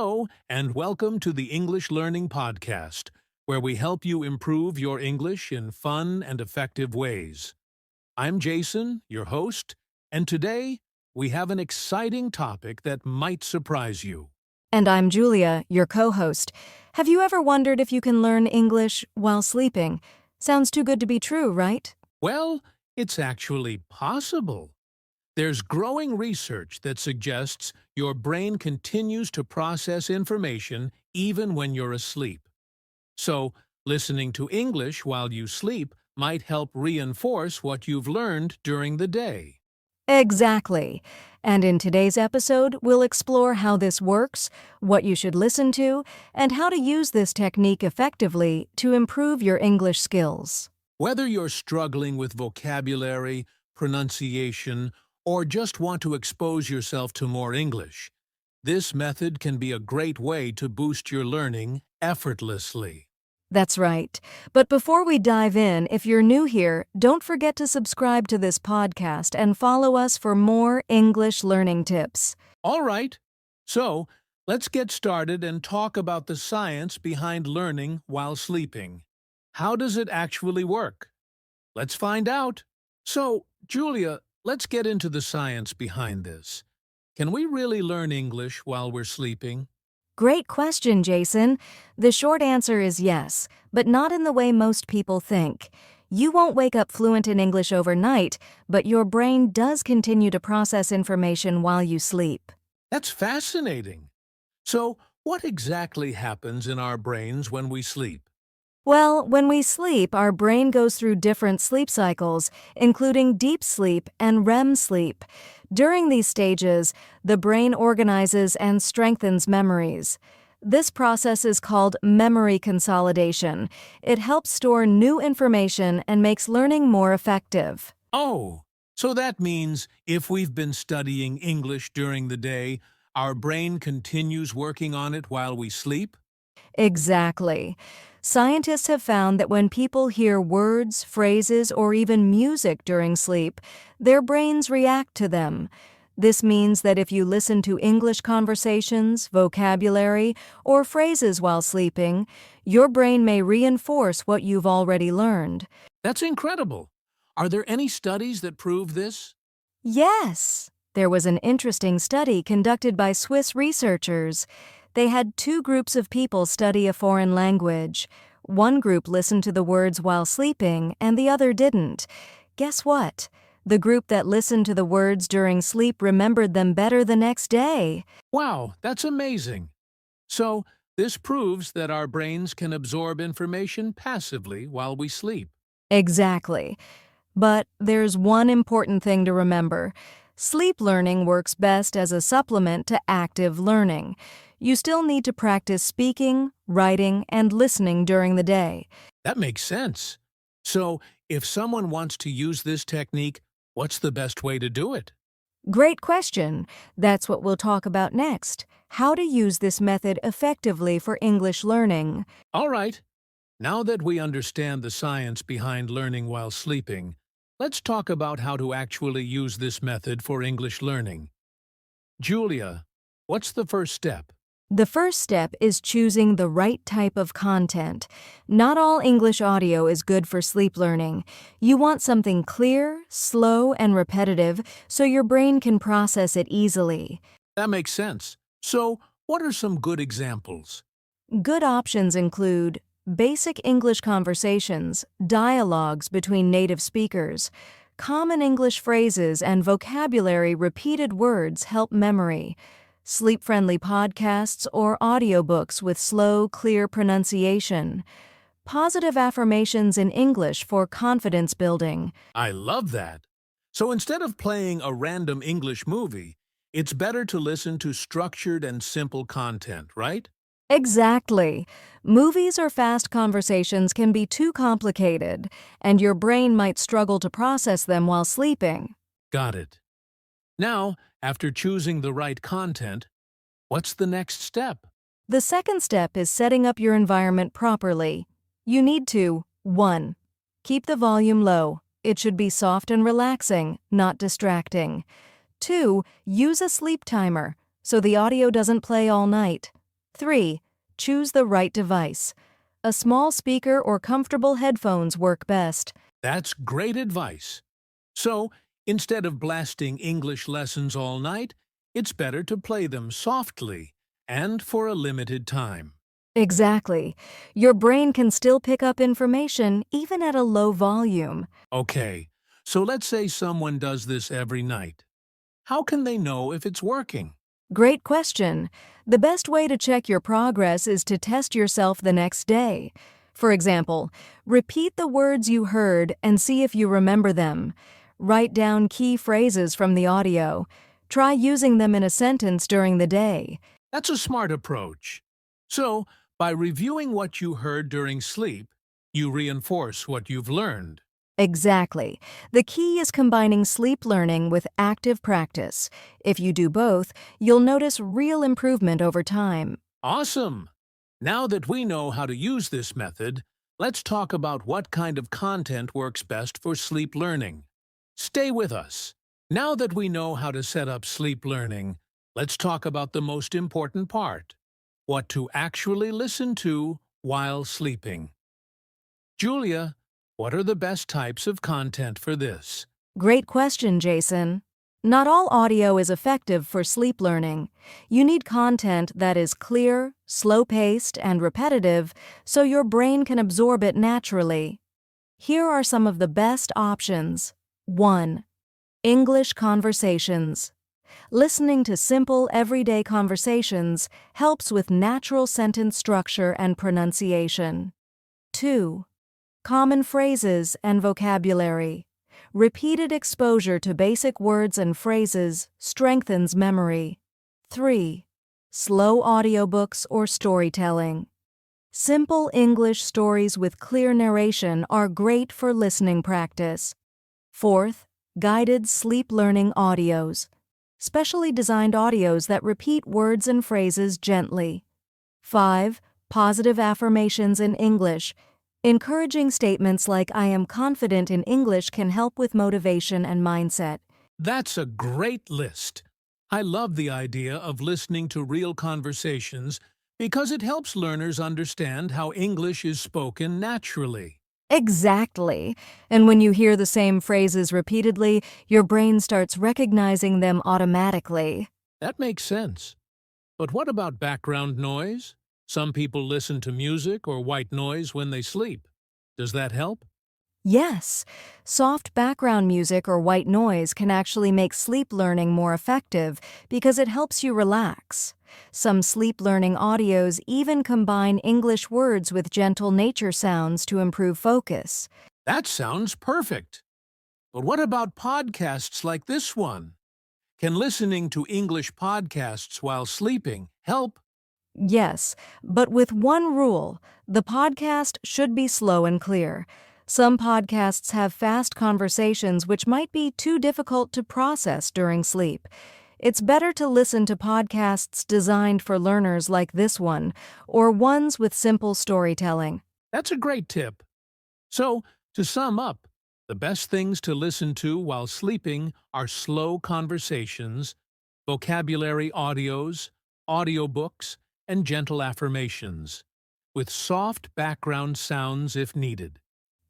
Hello, and welcome to the English Learning Podcast, where we help you improve your English in fun and effective ways. I'm Jason, your host, and today we have an exciting topic that might surprise you. And I'm Julia, your co-host. Have you ever wondered if you can learn English while sleeping? Sounds too good to be true, right? Well, it's actually possible. There's growing research that suggests your brain continues to process information even when you're asleep. So, listening to English while you sleep might help reinforce what you've learned during the day. Exactly. And in today's episode, we'll explore how this works, what you should listen to, and how to use this technique effectively to improve your English skills. Whether you're struggling with vocabulary, pronunciation, or just want to expose yourself to more English, this method can be a great way to boost your learning effortlessly. That's right. But before we dive in, if you're new here, don't forget to subscribe to this podcast and follow us for more English learning tips. All right, so let's get started and talk about the science behind learning while sleeping. How does it actually work? Let's find out. So, Julia, let's get into the science behind this. Can we really learn English while we're sleeping? Great question, Jason. The short answer is yes, but not in the way most people think. You won't wake up fluent in English overnight, but your brain does continue to process information while you sleep. That's fascinating. So, what exactly happens in our brains when we sleep? Well, when we sleep, our brain goes through different sleep cycles, including deep sleep and REM sleep. During these stages, the brain organizes and strengthens memories. This process is called memory consolidation. It helps store new information and makes learning more effective. Oh, so that means if we've been studying English during the day, our brain continues working on it while we sleep? Exactly. Scientists have found that when people hear words, phrases, or even music during sleep, their brains react to them. This means that if you listen to English conversations, vocabulary, or phrases while sleeping, your brain may reinforce what you've already learned. That's incredible. Are there any studies that prove this? Yes! There was an interesting study conducted by Swiss researchers. They had two groups of people study a foreign language. One group listened to the words while sleeping, and the other didn't. Guess what? The group that listened to the words during sleep remembered them better the next day. Wow, that's amazing. So, this proves that our brains can absorb information passively while we sleep. Exactly. But there's one important thing to remember. Sleep learning works best as a supplement to active learning. You still need to practice speaking, writing, and listening during the day. That makes sense. So, if someone wants to use this technique, what's the best way to do it? Great question. That's what we'll talk about next. How to use this method effectively for English learning. All right. Now that we understand the science behind learning while sleeping, let's talk about how to actually use this method for English learning. Julia, what's the first step? The first step is choosing the right type of content. Not all English audio is good for sleep learning. You want something clear, slow, and repetitive so your brain can process it easily. That makes sense. So, what are some good examples? Good options include basic English conversations, dialogues between native speakers. Common English phrases and vocabulary repeated words help memory. Sleep-friendly podcasts or audiobooks with slow, clear pronunciation. Positive affirmations in English for confidence building. I love that. So instead of playing a random English movie, it's better to listen to structured and simple content, right? Exactly. Movies or fast conversations can be too complicated, and your brain might struggle to process them while sleeping. Got it. Now, after choosing the right content, what's the next step? The second step is setting up your environment properly. You need to 1. Keep the volume low. It should be soft and relaxing, not distracting. 2. Use a sleep timer, so the audio doesn't play all night. 3. Choose the right device. A small speaker or comfortable headphones work best. That's great advice. So, instead of blasting English lessons all night, it's better to play them softly and for a limited time. Exactly. Your brain can still pick up information even at a low volume. Okay, so let's say someone does this every night. How can they know if it's working? Great question. The best way to check your progress is to test yourself the next day. For example, repeat the words you heard and see if you remember them. Write down key phrases from the audio. Try using them in a sentence during the day. That's a smart approach. So, by reviewing what you heard during sleep, you reinforce what you've learned. Exactly. The key is combining sleep learning with active practice. If you do both, you'll notice real improvement over time. Awesome! Now that we know how to use this method, let's talk about what kind of content works best for sleep learning. Stay with us. Now that we know how to set up sleep learning, let's talk about the most important part: what to actually listen to while sleeping. Julia, what are the best types of content for this? Great question, Jason. Not all audio is effective for sleep learning. You need content that is clear, slow-paced, and repetitive so your brain can absorb it naturally. Here are some of the best options. 1. English conversations. Listening to simple, everyday conversations helps with natural sentence structure and pronunciation. 2. Common phrases and vocabulary. Repeated exposure to basic words and phrases strengthens memory. 3. Slow audiobooks or storytelling. Simple English stories with clear narration are great for listening practice. 4th, guided sleep learning audios. Specially designed audios that repeat words and phrases gently. 5. Positive affirmations in English. Encouraging statements like "I am confident in English" can help with motivation and mindset. That's a great list. I love the idea of listening to real conversations because it helps learners understand how English is spoken naturally. Exactly. And when you hear the same phrases repeatedly, your brain starts recognizing them automatically. That makes sense. But what about background noise? Some people listen to music or white noise when they sleep. Does that help? Yes, soft background music or white noise can actually make sleep learning more effective because it helps you relax. Some sleep learning audios even combine English words with gentle nature sounds to improve focus. That sounds perfect. But what about podcasts like this one? Can listening to English podcasts while sleeping help? Yes, but with one rule: the podcast should be slow and clear. Some podcasts have fast conversations which might be too difficult to process during sleep. It's better to listen to podcasts designed for learners like this one, or ones with simple storytelling. That's a great tip. So, to sum up, the best things to listen to while sleeping are slow conversations, vocabulary audios, audiobooks, and gentle affirmations, with soft background sounds if needed.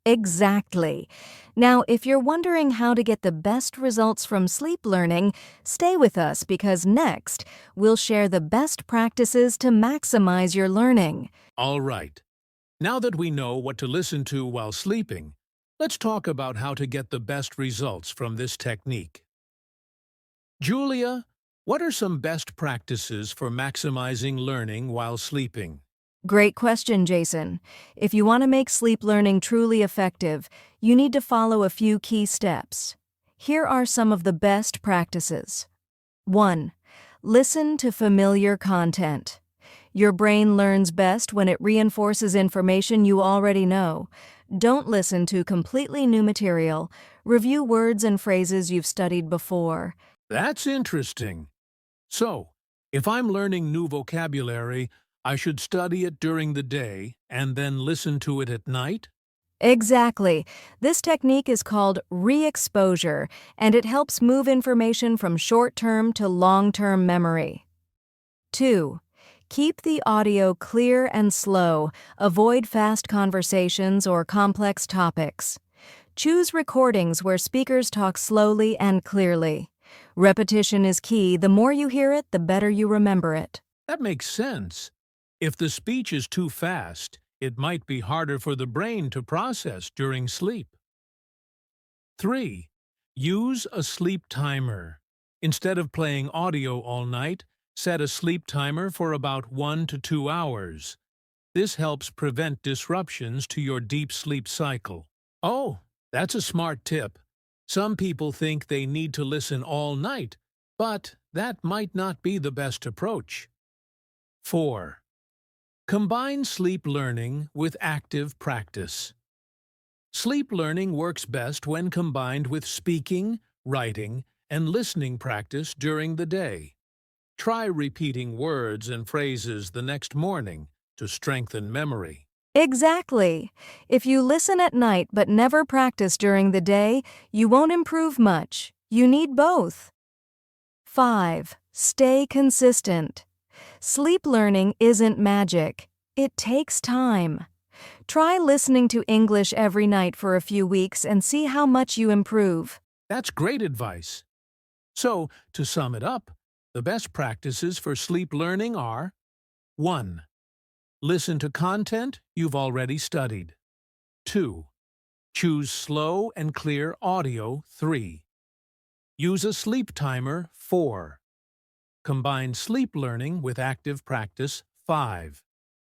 Exactly. Now, if you're wondering how to get the best results from sleep learning, stay with us because next, we'll share the best practices to maximize your learning. All right. Now that we know what to listen to while sleeping, let's talk about how to get the best results from this technique. Julia, what are some best practices for maximizing learning while sleeping? Great question, Jason. If you want to make sleep learning truly effective, you need to follow a few key steps. Here are some of the best practices. 1. Listen to familiar content. Your brain learns best when it reinforces information you already know. Don't listen to completely new material. Review words and phrases you've studied before. That's interesting. So, if I'm learning new vocabulary, I should study it during the day and then listen to it at night? Exactly. This technique is called re-exposure, and it helps move information from short-term to long-term memory. 2. Keep the audio clear and slow. Avoid fast conversations or complex topics. Choose recordings where speakers talk slowly and clearly. Repetition is key. The more you hear it, the better you remember it. That makes sense. If the speech is too fast, it might be harder for the brain to process during sleep. 3. Use a sleep timer. Instead of playing audio all night, set a sleep timer for about 1 to 2 hours. This helps prevent disruptions to your deep sleep cycle. Oh, that's a smart tip. Some people think they need to listen all night, but that might not be the best approach. 4. Combine sleep learning with active practice. Sleep learning works best when combined with speaking, writing, and listening practice during the day. Try repeating words and phrases the next morning to strengthen memory. Exactly. If you listen at night but never practice during the day, you won't improve much. You need both. 5. Stay consistent. Sleep learning isn't magic. It takes time. Try listening to English every night for a few weeks and see how much you improve. That's great advice. So, to sum it up, the best practices for sleep learning are: 1. Listen to content you've already studied. 2. Choose slow and clear audio. 3. Use a sleep timer. 4. Combine sleep learning with active practice. 5.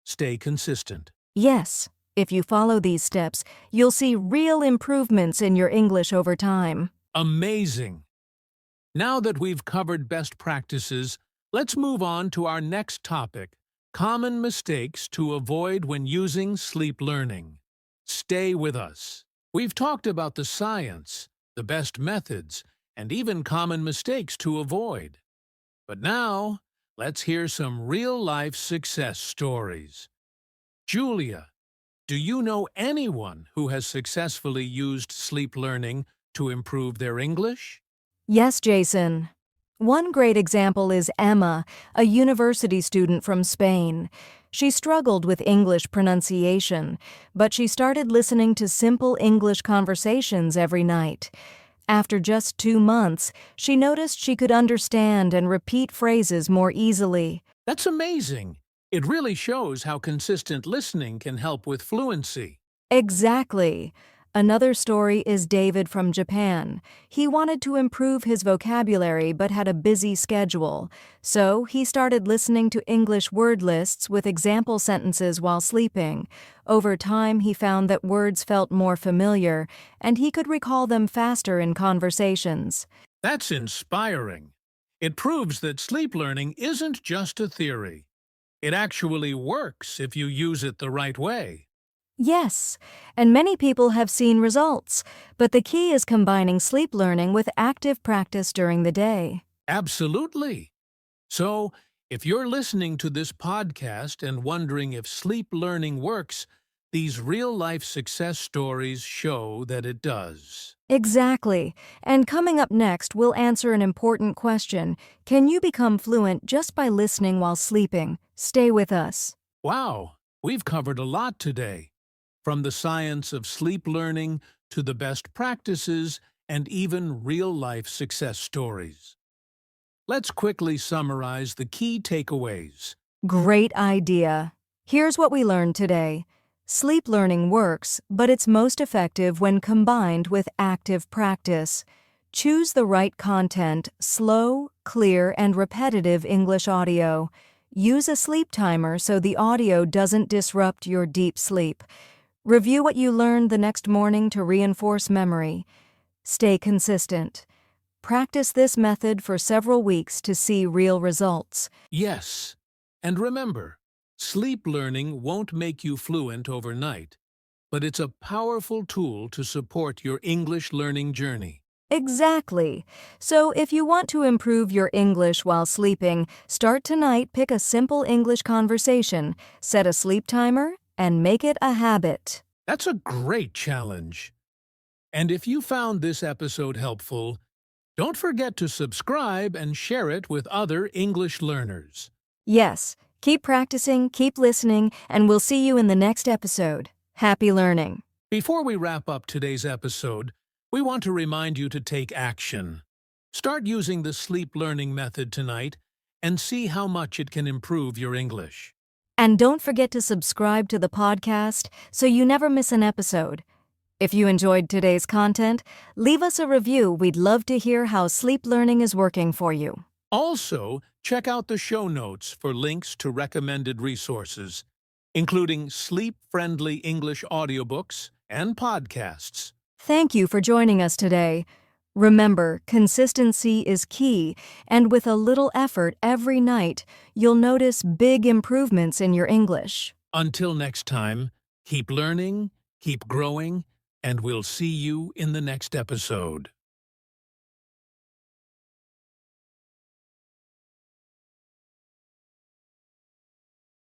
Stay consistent. Yes, if you follow these steps, you'll see real improvements in your English over time. Amazing! Now that we've covered best practices, let's move on to our next topic: common mistakes to avoid when using sleep learning. Stay with us. We've talked about the science, the best methods, and even common mistakes to avoid. But now, let's hear some real-life success stories. Julia, do you know anyone who has successfully used sleep learning to improve their English? Yes, Jason. One great example is Emma, a university student from Spain. She struggled with English pronunciation, but she started listening to simple English conversations every night. After just 2 months, she noticed she could understand and repeat phrases more easily. That's amazing. It really shows how consistent listening can help with fluency. Exactly. Another story is David from Japan. He wanted to improve his vocabulary but had a busy schedule. So he started listening to English word lists with example sentences while sleeping. Over time, he found that words felt more familiar, and he could recall them faster in conversations. That's inspiring. It proves that sleep learning isn't just a theory. It actually works if you use it the right way. Yes, and many people have seen results, but the key is combining sleep learning with active practice during the day. Absolutely. So, if you're listening to this podcast and wondering if sleep learning works, these real-life success stories show that it does. Exactly. And coming up next, we'll answer an important question. Can you become fluent just by listening while sleeping? Stay with us. Wow, we've covered a lot today. From the science of sleep learning to the best practices and even real-life success stories. Let's quickly summarize the key takeaways. Great idea. Here's what we learned today. Sleep learning works, but it's most effective when combined with active practice. Choose the right content, slow, clear, and repetitive English audio. Use a sleep timer so the audio doesn't disrupt your deep sleep. Review what you learned the next morning to reinforce memory. Stay consistent. Practice this method for several weeks to see real results. Yes, and remember, sleep learning won't make you fluent overnight, but it's a powerful tool to support your English learning journey. Exactly. So if you want to improve your English while sleeping, start tonight, pick a simple English conversation, set a sleep timer, and make it a habit. That's a great challenge. And if you found this episode helpful, don't forget to subscribe and share it with other English learners. Yes, Keep practicing, keep listening, and we'll see you in the next episode. Happy learning! Before we wrap up today's episode, we want to remind you to take action. Start using the sleep learning method tonight and see how much it can improve your English. And don't forget to subscribe to the podcast so you never miss an episode. If you enjoyed today's content, leave us a review. We'd love to hear how sleep learning is working for you. Also, check out the show notes for links to recommended resources, including sleep-friendly English audiobooks and podcasts. Thank you for joining us today. Remember, consistency is key, and with a little effort every night, you'll notice big improvements in your English. Until next time, keep learning, keep growing, and we'll see you in the next episode.